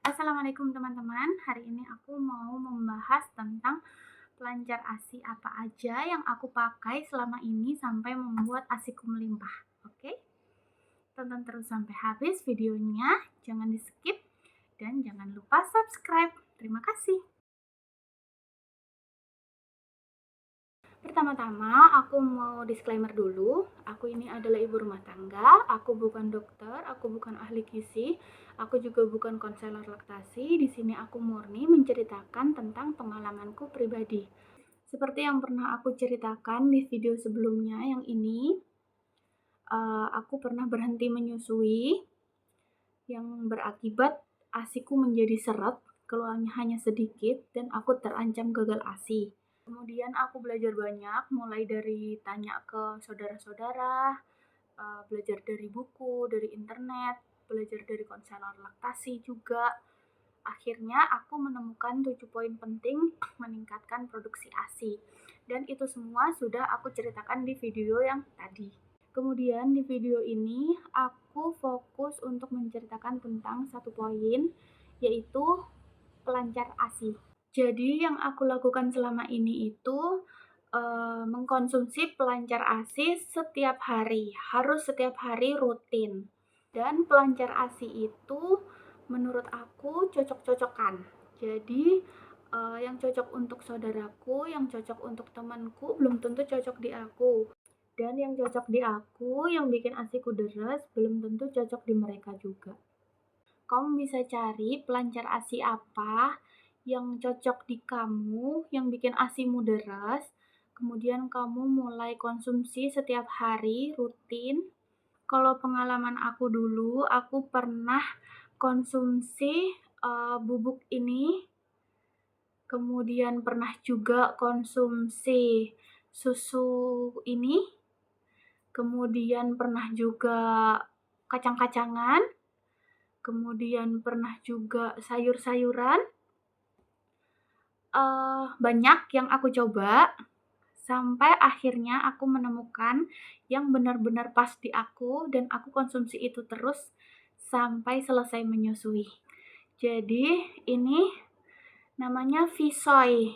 Assalamualaikum teman-teman, hari ini aku mau membahas tentang pelancar ASI apa aja yang aku pakai selama ini sampai membuat ASIku melimpah. Oke, tonton terus sampai habis videonya, jangan di skip dan jangan lupa subscribe. Terima kasih. Pertama-tama aku mau disclaimer dulu, aku ini adalah ibu rumah tangga, aku bukan dokter, aku bukan ahli gizi, aku juga bukan konselor laktasi. Di sini aku murni menceritakan tentang pengalamanku pribadi. Seperti yang pernah aku ceritakan di video sebelumnya yang ini, aku pernah berhenti menyusui yang berakibat ASIku menjadi seret, keluarnya hanya sedikit dan aku terancam gagal ASI. Kemudian aku belajar banyak, mulai dari tanya ke saudara-saudara, belajar dari buku, dari internet, belajar dari konselor laktasi juga. Akhirnya aku menemukan 7 poin penting meningkatkan produksi ASI. Dan itu semua sudah aku ceritakan di video yang tadi. Kemudian di video ini aku fokus untuk menceritakan tentang satu poin, yaitu pelancar ASI. Jadi yang aku lakukan selama ini itu mengkonsumsi pelancar ASI setiap hari, harus setiap hari rutin. Dan pelancar ASI itu menurut aku cocok-cocokan. Jadi yang cocok untuk saudaraku, yang cocok untuk temanku belum tentu cocok di aku. Dan yang cocok di aku, yang bikin ASIku deres, belum tentu cocok di mereka juga. Kamu bisa cari pelancar ASI apa yang cocok di kamu, yang bikin ASImu deres, kemudian kamu mulai konsumsi setiap hari, rutin. Kalau pengalaman aku dulu, aku pernah konsumsi bubuk ini, kemudian pernah juga konsumsi susu ini, kemudian pernah juga kacang-kacangan, kemudian pernah juga sayur-sayuran. Banyak yang aku coba, sampai akhirnya aku menemukan yang benar-benar pas di aku dan aku konsumsi itu terus sampai selesai menyusui. Jadi ini namanya Visoy.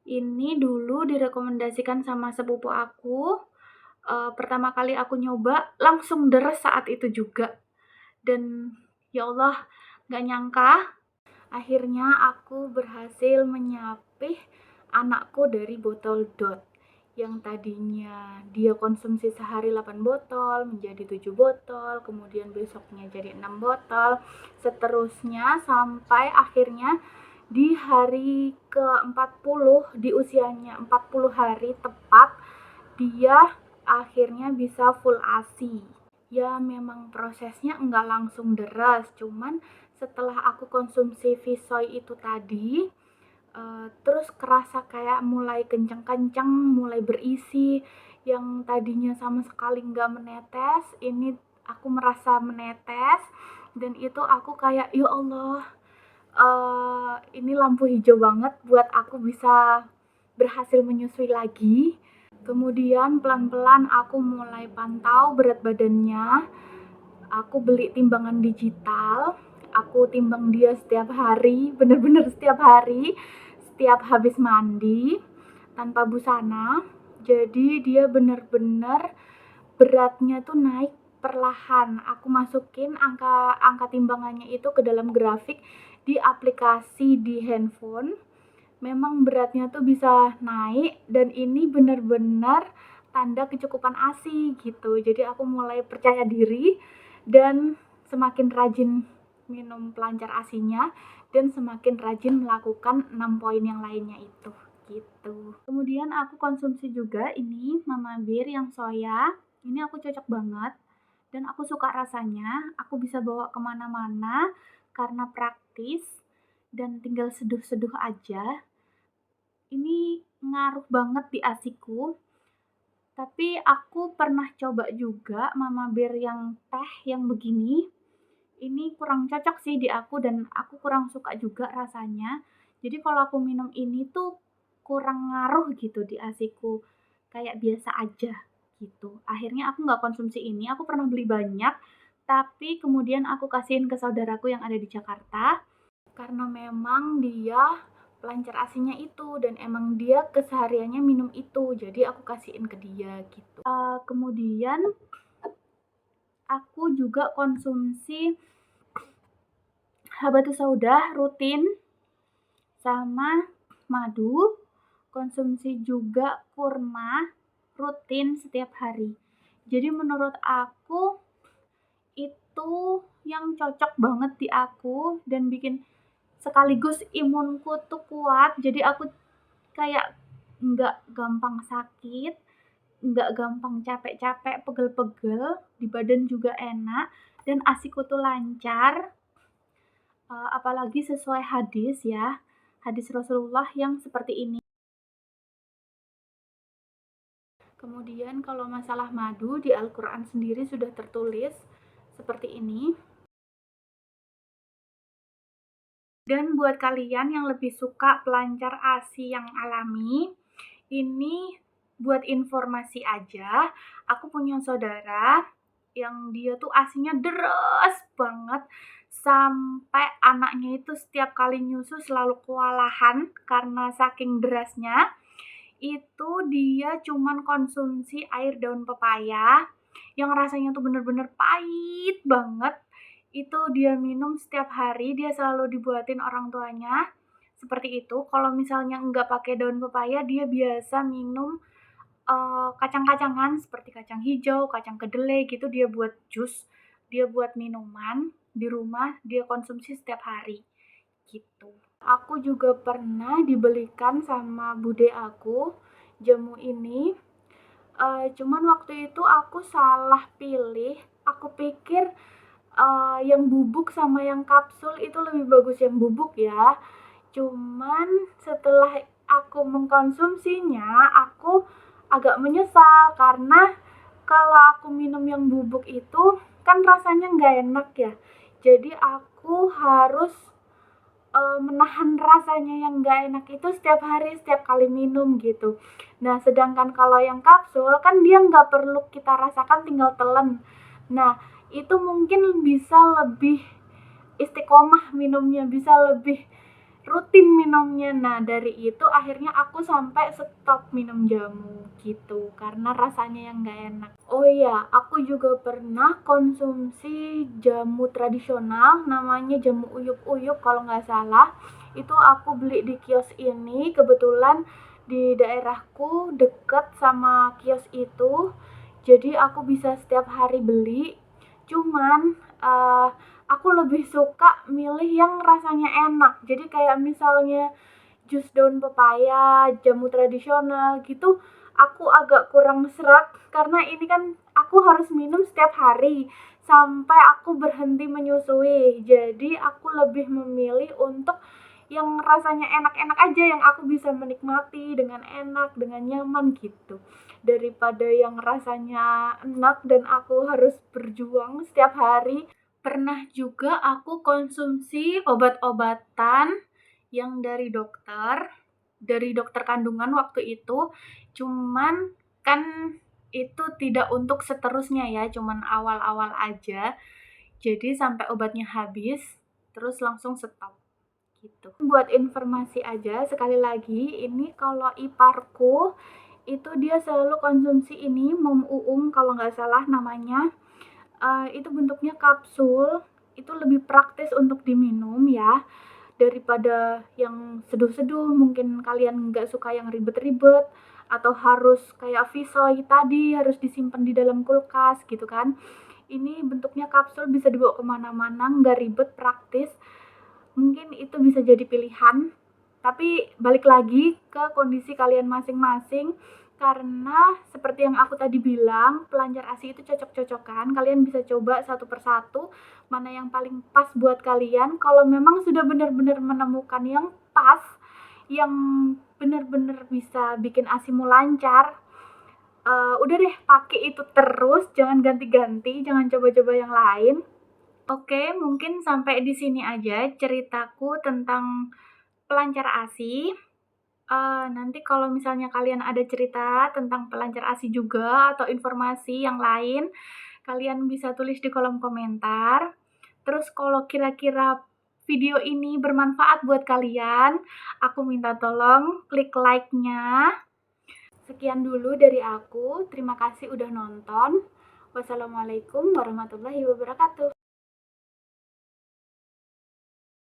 Ini dulu direkomendasikan sama sepupu aku. Pertama kali aku nyoba langsung deres saat itu juga. Dan ya Allah, gak nyangka akhirnya aku berhasil menyapih anakku dari botol DOT yang tadinya dia konsumsi sehari 8 botol menjadi 7 botol, kemudian besoknya jadi 6 botol, seterusnya sampai akhirnya di hari ke-40, di usianya 40 hari tepat, dia akhirnya bisa full ASI. Ya memang prosesnya enggak langsung deras, cuman setelah aku konsumsi Visoy itu tadi, terus kerasa kayak mulai kenceng-kenceng, mulai berisi, yang tadinya sama sekali nggak menetes, ini aku merasa menetes, dan itu aku kayak, ya Allah, ini lampu hijau banget buat aku bisa berhasil menyusui lagi. Kemudian pelan-pelan aku mulai pantau berat badannya, aku beli timbangan digital, aku timbang dia setiap hari, bener-bener setiap hari, setiap habis mandi, tanpa busana. Jadi dia bener-bener beratnya tuh naik perlahan. Aku masukin angka timbangannya itu ke dalam grafik di aplikasi di handphone. Memang beratnya tuh bisa naik dan ini bener-bener tanda kecukupan ASI gitu. Jadi aku mulai percaya diri dan semakin rajin minum pelancar ASInya dan semakin rajin melakukan 6 poin yang lainnya itu gitu. Kemudian aku konsumsi juga ini Mama Bir yang soya. Ini aku cocok banget dan aku suka rasanya. Aku bisa bawa kemana-mana karena praktis dan tinggal seduh-seduh aja. Ini ngaruh banget di ASIku. Tapi aku pernah coba juga Mama Bir yang teh yang begini. Ini kurang cocok sih di aku dan aku kurang suka juga rasanya. Jadi kalau aku minum ini tuh kurang ngaruh gitu di ASIku. Kayak biasa aja gitu. Akhirnya aku nggak konsumsi ini. Aku pernah beli banyak, tapi kemudian aku kasihin ke saudaraku yang ada di Jakarta, karena memang dia pelancar ASI-nya itu dan emang dia kesehariannya minum itu, jadi aku kasihin ke dia gitu. Kemudian aku juga konsumsi habatus sauda rutin sama madu, konsumsi juga kurma rutin setiap hari. Jadi menurut aku itu yang cocok banget di aku dan bikin sekaligus imunku tuh kuat. Jadi aku kayak nggak gampang sakit, nggak gampang capek-capek, pegel-pegel, di badan juga enak, dan ASIku tuh lancar. Apalagi sesuai hadis ya, hadis Rasulullah yang seperti ini. Kemudian kalau masalah madu di Al-Quran sendiri sudah tertulis seperti ini. Dan buat kalian yang lebih suka pelancar ASI yang alami, ini buat informasi aja, aku punya saudara yang dia tuh ASInya deres banget, sampai anaknya itu setiap kali nyusu selalu kewalahan karena saking derasnya. Itu dia cuman konsumsi air daun pepaya yang rasanya tuh bener-bener pahit banget. Itu dia minum setiap hari, dia selalu dibuatin orang tuanya seperti itu. Kalau misalnya nggak pakai daun pepaya, dia biasa minum kacang-kacangan seperti kacang hijau, kacang kedelai gitu, dia buat jus, dia buat minuman di rumah, dia konsumsi setiap hari gitu. Aku juga pernah dibelikan sama bude aku jamu ini, cuman waktu itu aku salah pilih, aku pikir yang bubuk sama yang kapsul itu lebih bagus yang bubuk ya. Cuman setelah aku mengkonsumsinya, aku agak menyesal karena kalau aku minum yang bubuk itu kan rasanya nggak enak ya. Jadi aku harus menahan rasanya yang nggak enak itu setiap hari, setiap kali minum gitu. Nah, sedangkan kalau yang kapsul kan dia nggak perlu kita rasakan, tinggal telan. Nah, itu mungkin bisa lebih istiqomah minumnya, bisa lebih rutin minumnya. Nah, dari itu akhirnya aku sampai stop minum jamu gitu, karena rasanya yang nggak enak. Oh iya, aku juga pernah konsumsi jamu tradisional, namanya jamu uyuk-uyuk kalau nggak salah. Itu aku beli di kios ini, kebetulan di daerahku deket sama kios itu, jadi aku bisa setiap hari beli. Cuman aku lebih suka milih yang rasanya enak. Jadi kayak misalnya jus daun pepaya, jamu tradisional gitu, aku agak kurang sreg karena ini kan aku harus minum setiap hari sampai aku berhenti menyusui. Jadi aku lebih memilih untuk yang rasanya enak-enak aja, yang aku bisa menikmati dengan enak, dengan nyaman gitu. Daripada yang rasanya enak dan aku harus berjuang setiap hari. Pernah juga aku konsumsi obat-obatan yang dari dokter kandungan waktu itu, cuman kan itu tidak untuk seterusnya ya, cuman awal-awal aja. Jadi sampai obatnya habis, terus langsung stop gitu. Buat informasi aja, sekali lagi, ini kalau iparku itu dia selalu konsumsi ini, Mom Uung kalau nggak salah namanya. Itu bentuknya kapsul, itu lebih praktis untuk diminum ya, daripada yang seduh-seduh. Mungkin kalian nggak suka yang ribet-ribet, atau harus kayak Visoy tadi, harus disimpan di dalam kulkas gitu kan. Ini bentuknya kapsul, bisa dibawa kemana-mana, nggak ribet, praktis. Mungkin itu bisa jadi pilihan, tapi balik lagi ke kondisi kalian masing-masing. Karena seperti yang aku tadi bilang, pelancar ASI itu cocok-cocokan. Kalian bisa coba satu persatu mana yang paling pas buat kalian. Kalau memang sudah benar-benar menemukan yang pas, yang benar-benar bisa bikin ASImu lancar, udah deh pakai itu terus, jangan ganti-ganti, jangan coba-coba yang lain. Oke, mungkin sampai di sini aja ceritaku tentang pelancar ASI. Nanti kalau misalnya kalian ada cerita tentang pelancar ASI juga atau informasi yang lain, Kalian bisa tulis di kolom komentar. Terus kalau kira-kira video ini bermanfaat buat kalian, aku minta tolong klik like-nya. Sekian dulu dari aku, terima kasih udah nonton. Wassalamualaikum warahmatullahi wabarakatuh.